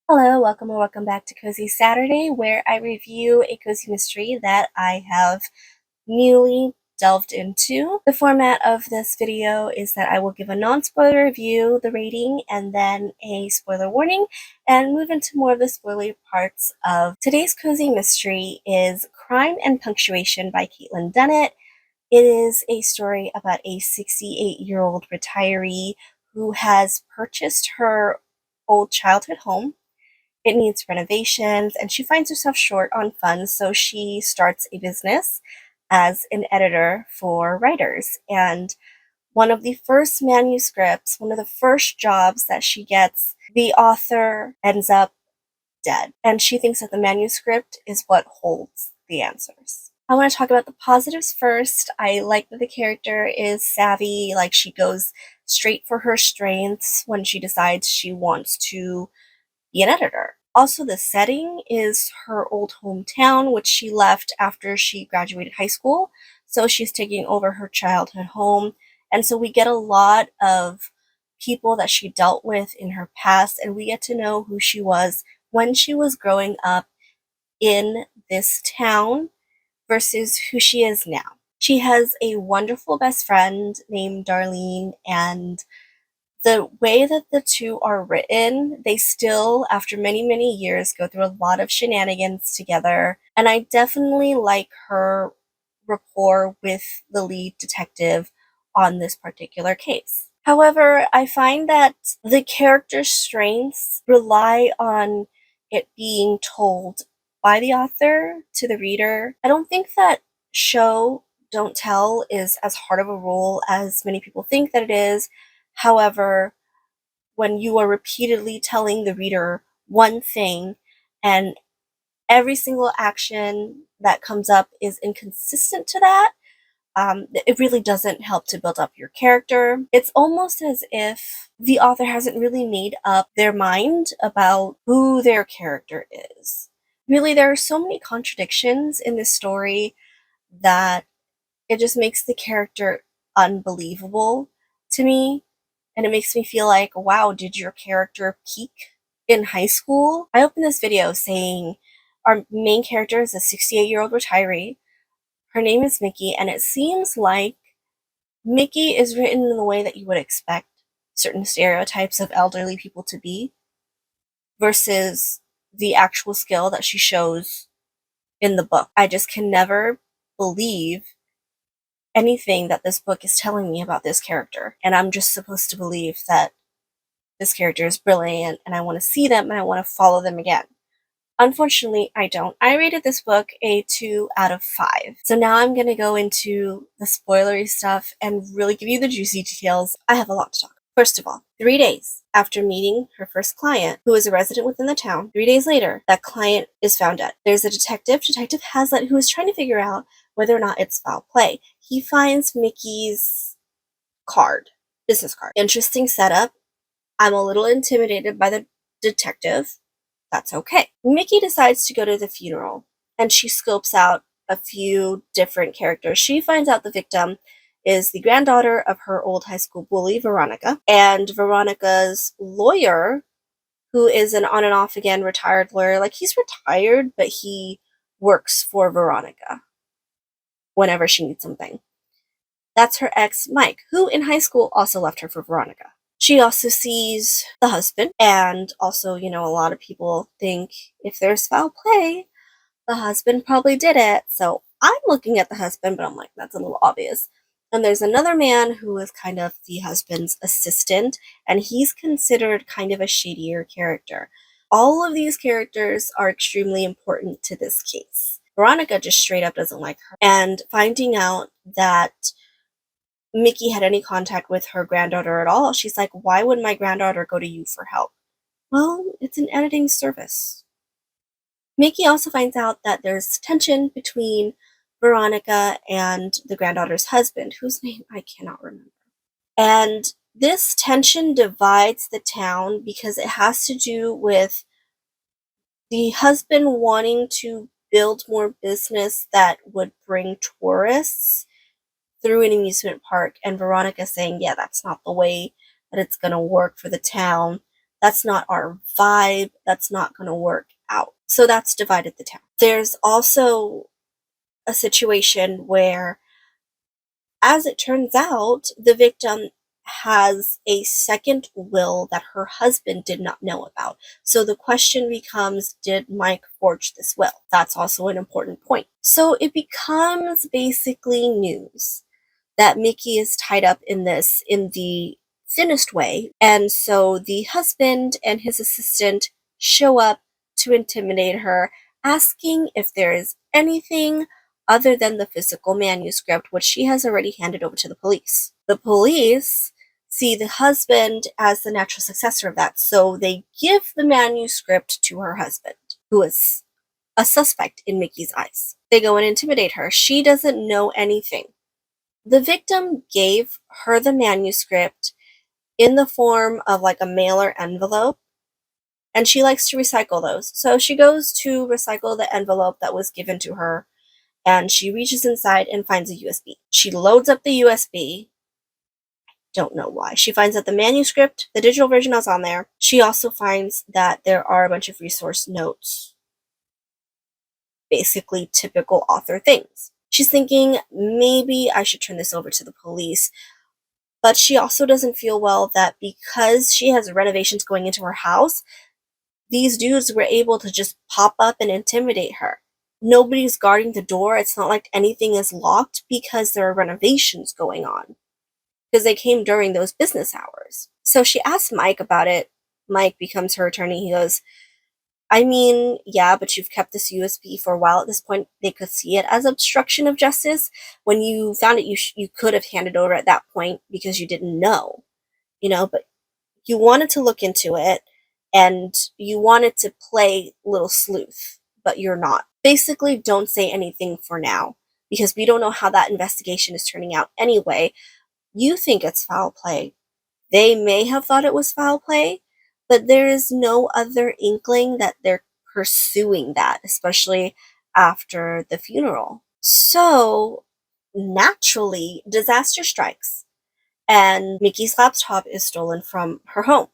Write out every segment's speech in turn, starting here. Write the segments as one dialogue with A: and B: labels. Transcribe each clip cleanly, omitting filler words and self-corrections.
A: Hello, welcome or welcome back to Cozy Saturday, where I review a cozy mystery that I have newly delved into. The format of this video is that I will give a non-spoiler review, the rating, and then a spoiler warning, and move into more of the spoilery parts of today's cozy mystery is Crime and Punctuation by Kaitlynn Dunnett. It is a story about a 68-year-old retiree who has purchased her old childhood home. It needs renovations, and she finds herself short on funds, so she starts a business as an editor for writers. And one of the first manuscripts, one of the first jobs that she gets, the author ends up dead. And she thinks that the manuscript is what holds the answers. I want to talk about the positives first. I like that the character is savvy, like she goes straight for her strengths when she decides she wants to be an editor. Also, the setting is her old hometown, which she left after she graduated high school. So she's taking over her childhood home. And so we get a lot of people that she dealt with in her past, and we get to know who she was when she was growing up in this town versus who she is now. She has a wonderful best friend named Darlene, and the way that the two are written, they still, after many, many years, go through a lot of shenanigans together. And I definitely like her rapport with the lead detective on this particular case. However, I find that the character's strengths rely on it being told by the author to the reader. I don't think that show don't tell is as hard of a rule as many people think that it is. However, when you are repeatedly telling the reader one thing and every single action that comes up is inconsistent to that, it really doesn't help to build up your character. It's almost as if the author hasn't really made up their mind about who their character is. Really, there are so many contradictions in this story that it just makes the character unbelievable to me. And it makes me feel like, wow, did your character peak in high school? I opened this video saying our main character is a 68-year-old retiree. Her name is Mickey, and it seems like Mickey is written in the way that you would expect certain stereotypes of elderly people to be versus the actual skill that she shows in the book. I just can never believe anything that this book is telling me about this character. And I'm just supposed to believe that this character is brilliant and I want to see them and I want to follow them again. Unfortunately, I don't. I rated this book a 2 out of 5. So now I'm going to go into the spoilery stuff and really give you the juicy details. I have a lot to talk about. First of all, 3 days after meeting her first client, who is a resident within the town, 3 days later, that client is found dead. There's a Detective Hazlitt, who is trying to figure out whether or not it's foul play. He finds Mickey's business card. Interesting setup. I'm a little intimidated by the detective. That's okay. Mickey decides to go to the funeral and she scopes out a few different characters. She finds out the victim is the granddaughter of her old high school bully, Veronica, and Veronica's lawyer, who is an on and off again retired lawyer. Like, he's retired, but he works for Veronica whenever she needs something. That's her ex, Mike, who in high school also left her for Veronica. She also sees the husband, and also, a lot of people think if there's foul play, the husband probably did it. So I'm looking at the husband, but I'm like, that's a little obvious. And there's another man who is kind of the husband's assistant, and he's considered kind of a shadier character. All of these characters are extremely important to this case. Veronica just straight up doesn't like her. And finding out that Mickey had any contact with her granddaughter at all, she's like, why would my granddaughter go to you for help? Well, it's an editing service. Mickey also finds out that there's tension between Veronica and the granddaughter's husband, whose name I cannot remember. And this tension divides the town because it has to do with the husband wanting to build more business that would bring tourists through an amusement park, and Veronica saying, yeah, that's not the way that it's going to work for the town. That's not our vibe. That's not going to work out. So that's divided the town. There's also a situation where, as it turns out, the victim has a second will that her husband did not know about. So the question becomes, did Mike forge this will? That's also an important point. So it becomes basically news that Mickey is tied up in this in the thinnest way. And so the husband and his assistant show up to intimidate her, asking if there is anything other than the physical manuscript, which she has already handed over to the police. The police see the husband as the natural successor of that, so they give the manuscript to her husband, who is a suspect in Mickey's eyes. They go and intimidate her. She doesn't know anything. The victim gave her the manuscript in the form of like a mailer envelope, and she likes to recycle those. So she goes to recycle the envelope that was given to her, and she reaches inside and finds a USB. She loads up the USB. Don't know why. She finds that the manuscript, the digital version, is on there. She also finds that there are a bunch of resource notes, basically typical author things. She's thinking, maybe I should turn this over to the police. But she also doesn't feel well that because she has renovations going into her house, these dudes were able to just pop up and intimidate her. Nobody's guarding the door. It's not like anything is locked because there are renovations going on, because they came during those business hours. So she asks Mike about it. Mike becomes her attorney. He goes, I mean, yeah, but you've kept this USB for a while. At this point, they could see it as obstruction of justice. When you found it, you could have handed over at that point because you didn't know, but you wanted to look into it and you wanted to play little sleuth, but you're not. Basically, don't say anything for now because we don't know how that investigation is turning out anyway. You think it's foul play. They may have thought it was foul play, but there is no other inkling that they're pursuing that, especially after the funeral. So, naturally, disaster strikes, and Mickey's laptop is stolen from her home.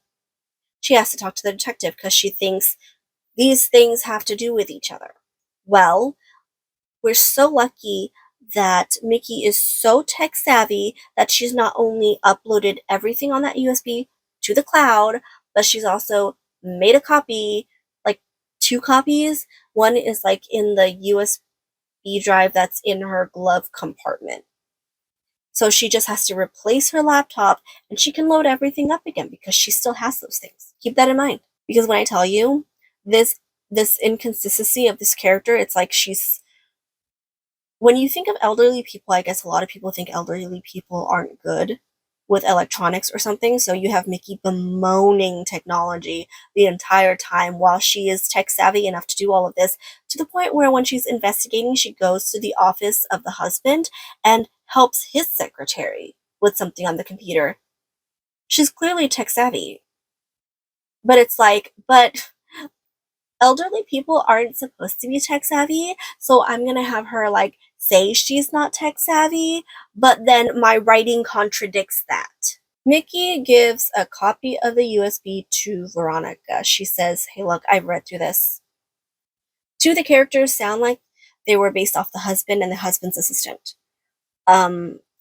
A: She has to talk to the detective because she thinks these things have to do with each other. Well, we're so lucky that Mickey is so tech savvy that she's not only uploaded everything on that USB to the cloud, but she's also made a copy, like 2 copies. One is like in the USB drive that's in her glove compartment. So she just has to replace her laptop and she can load everything up again because she still has those things. Keep that in mind. Because when I tell you this inconsistency of this character, it's like when you think of elderly people, I guess a lot of people think elderly people aren't good with electronics or something. So you have Mickey bemoaning technology the entire time while she is tech savvy enough to do all of this, to the point where when she's investigating, she goes to the office of the husband and helps his secretary with something on the computer. She's clearly tech savvy. But it's like, but elderly people aren't supposed to be tech savvy, so I'm gonna have her say she's not tech savvy, but then my writing contradicts that. Mickey gives a copy of the USB to Veronica. She says, hey, look, I've read through this. 2 of the characters sound like they were based off the husband and the husband's assistant.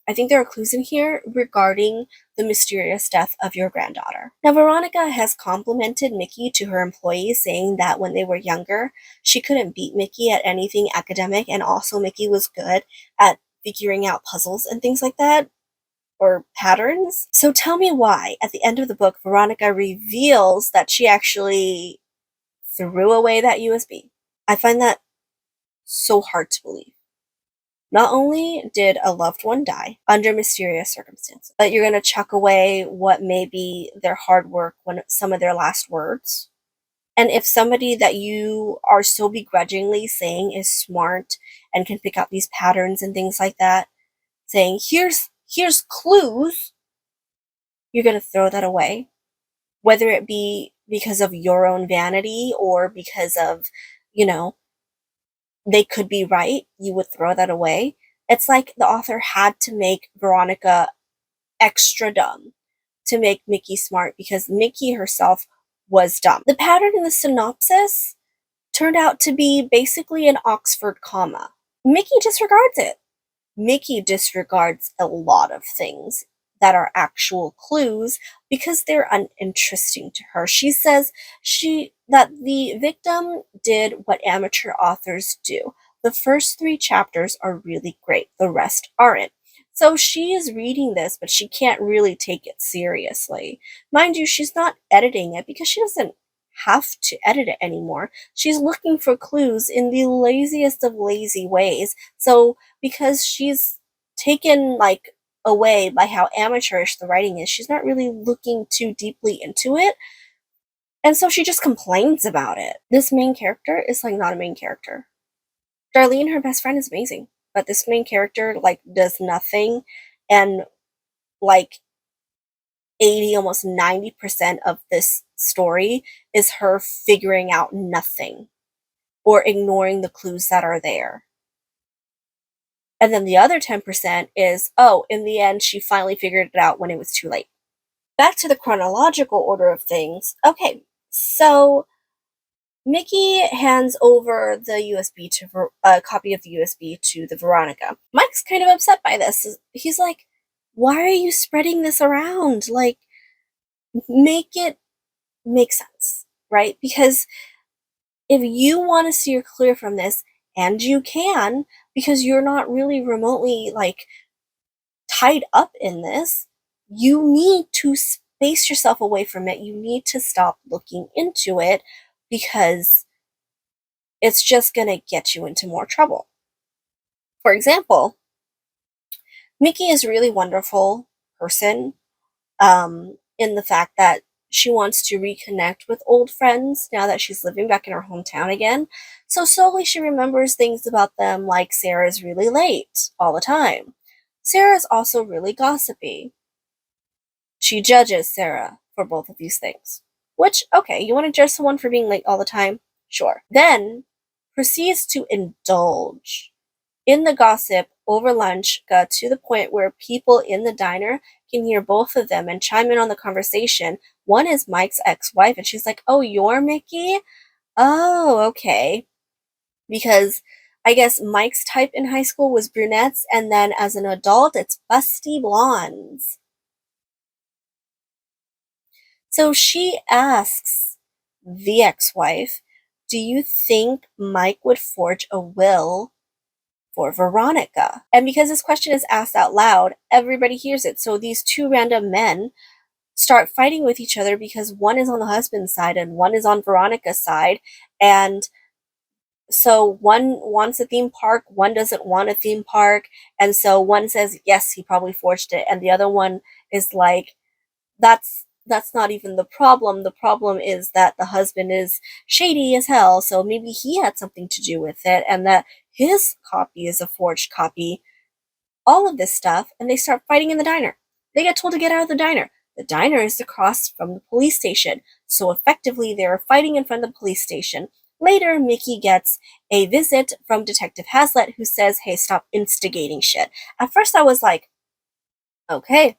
A: I think there are clues in here regarding the mysterious death of your granddaughter. Now, Veronica has complimented Mickey to her employees, saying that when they were younger, she couldn't beat Mickey at anything academic, and also Mickey was good at figuring out puzzles and things like that, or patterns. So tell me why, at the end of the book, Veronica reveals that she actually threw away that USB. I find that so hard to believe. Not only did a loved one die under mysterious circumstances, but you're going to chuck away what may be their hard work, when some of their last words. And if somebody that you are so begrudgingly saying is smart and can pick out these patterns and things like that, saying, here's clues, you're going to throw that away. Whether it be because of your own vanity or because of, they could be right, you would throw that away. It's like the author had to make Veronica extra dumb to make Mickey smart, because Mickey herself was dumb. The pattern in the synopsis turned out to be basically an Oxford comma. Mickey disregards it. Mickey disregards a lot of things that are actual clues because they're uninteresting to her. She says that the victim did what amateur authors do. The first 3 chapters are really great, the rest aren't. So she is reading this, but she can't really take it seriously. Mind you, she's not editing it because she doesn't have to edit it anymore. She's looking for clues in the laziest of lazy ways. So because she's taken away by how amateurish the writing is, she's not really looking too deeply into it. And so she just complains about it. This main character is not a main character. Darlene, her best friend, is amazing, but this main character does nothing, and 80, almost 90% of this story is her figuring out nothing or ignoring the clues that are there. And then the other 10% is, in the end, she finally figured it out when it was too late. Back to the chronological order of things. Okay, so Mickey hands over the USB to a copy of the USB to the Veronica. Mike's kind of upset by this. He's like, why are you spreading this around? Make it make sense, right? Because if you want to steer clear from this, and you can, because you're not really remotely tied up in this, you need to space yourself away from it. You need to stop looking into it because it's just going to get you into more trouble. For example, Mickey is a really wonderful person in the fact that she wants to reconnect with old friends now that she's living back in her hometown again. So slowly she remembers things about them, like Sarah's really late all the time. Sarah's also really gossipy. She judges Sarah for both of these things. Which, okay, you want to judge someone for being late all the time? Sure. Then proceeds to indulge in the gossip over lunch, got to the point where people in the diner can hear both of them and chime in on the conversation. One is Mike's ex-wife, and she's like, "Oh, you're Mickey? Oh, okay." Because I guess Mike's type in high school was brunettes, and then as an adult, it's busty blondes. So she asks the ex-wife, "Do you think Mike would forge a will for Veronica?" And because this question is asked out loud, everybody hears it. So these 2 random men start fighting with each other because one is on the husband's side and one is on Veronica's side. And so one wants a theme park, one doesn't want a theme park. And so one says, yes, he probably forged it. And the other one is like, that's not even the problem. The problem is that the husband is shady as hell, so maybe he had something to do with it, and that his copy is a forged copy. All of this stuff, and they start fighting in the diner. They get told to get out of the diner. The diner is across from the police station, so effectively they're fighting in front of the police station. Later, Mickey gets a visit from Detective Hazlitt, who says, "Hey, stop instigating shit." At first I was like, okay,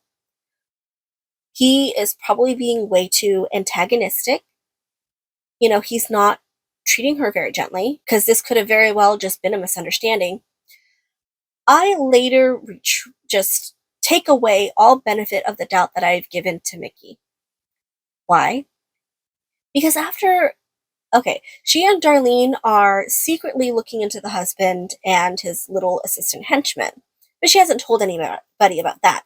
A: he is probably being way too antagonistic. He's not treating her very gently, because this could have very well just been a misunderstanding. I later just take away all benefit of the doubt that I've given to Mickey. Why? Because she and Darlene are secretly looking into the husband and his little assistant henchman, but she hasn't told anybody about that.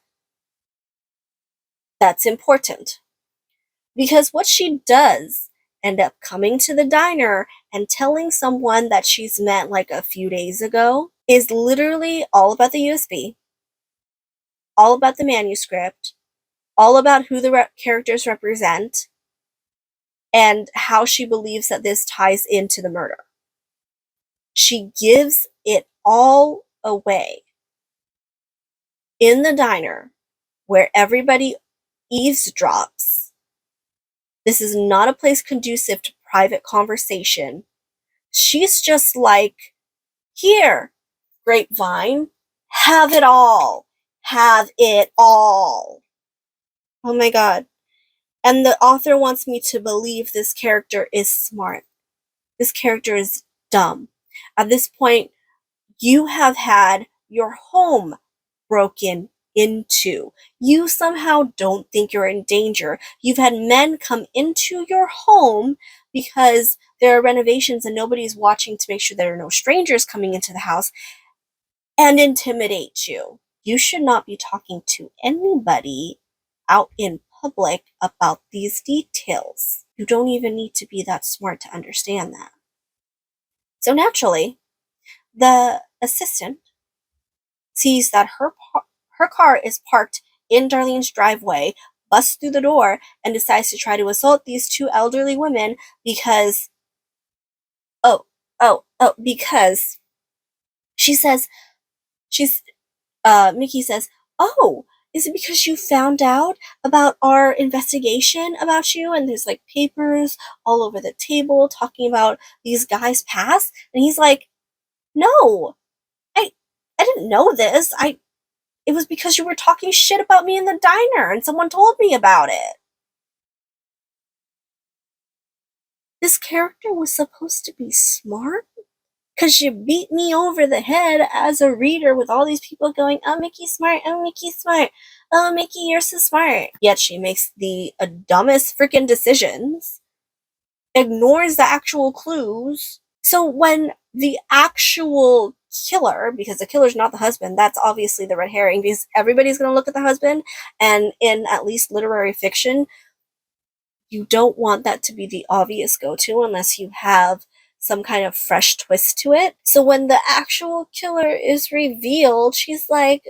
A: That's important. Because what she does end up coming to the diner and telling someone that she's met a few days ago is literally all about the USB, all about the manuscript, all about who the characters represent, and how she believes that this ties into the murder. She gives it all away in the diner where everybody eavesdrops. This is not a place conducive to private conversation. She's just like, "Here, grapevine, have it all. Have it all." Oh my god. And the author wants me to believe this character is smart. This character is dumb. At this point, you have had your home broken into. You somehow don't think you're in danger. You've had men come into your home because there are renovations and nobody's watching to make sure there are no strangers coming into the house and intimidate you. You should not be talking to anybody out in public about these details. You don't even need to be that smart to understand that. So naturally, the assistant sees that her car is parked in Darlene's driveway, busts through the door, and decides to try to assault these two elderly women because, because she says, Mickey says, oh, is it because you found out about our investigation about you? And there's like papers all over the table talking about these guys' past. And he's like, no, I, I didn't know this. It was because you were talking shit about me in the diner and someone told me about it. This character was supposed to be smart? Because you beat me over the head as a reader with all these people going, oh, Mickey's smart, oh, Mickey's smart, oh, Mickey, you're so smart. Yet she makes the dumbest freaking decisions, ignores the actual clues. So when the actual killer, because the killer's not the husband, that's obviously the red herring, because everybody's going to look at the husband, and in at least literary fiction, you don't want that to be the obvious go-to unless you have some kind of fresh twist to it. So when the actual killer is revealed, she's like,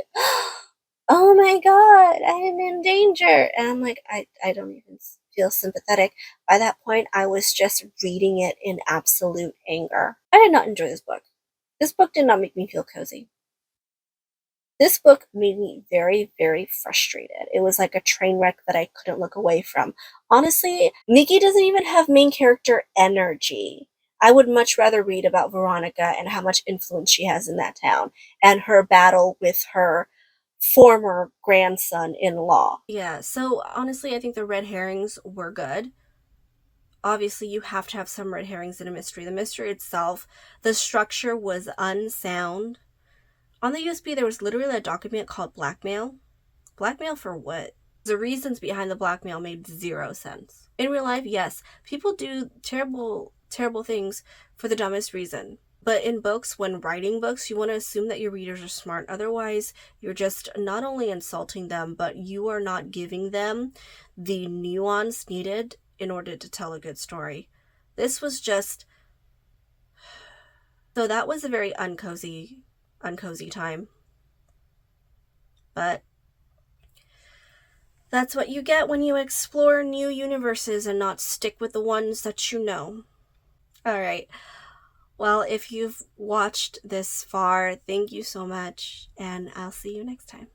A: oh my god, I am in danger. And I'm like, I don't even feel sympathetic. By that point, I was just reading it in absolute anger. I did not enjoy this book. This book did not make me feel cozy. This book made me very, very frustrated. It was like a train wreck that I couldn't look away from. Honestly, Nikki doesn't even have main character energy. I would much rather read about Veronica and how much influence she has in that town and her battle with her former grandson-in-law. Yeah, so honestly, I think the red herrings were good. Obviously, you have to have some red herrings in a mystery. The mystery itself, the structure was unsound. On the USB, there was literally a document called blackmail. Blackmail for what? The reasons behind the blackmail made zero sense. In real life, yes, people do terrible, terrible things for the dumbest reason. But in books, when writing books, you want to assume that your readers are smart. Otherwise, you're just not only insulting them, but you are not giving them the nuance needed in order to tell a good story. This was just... So that was a very uncozy time. But that's what you get when you explore new universes and not stick with the ones that you know. Alright, well, if you've watched this far, thank you so much, and I'll see you next time.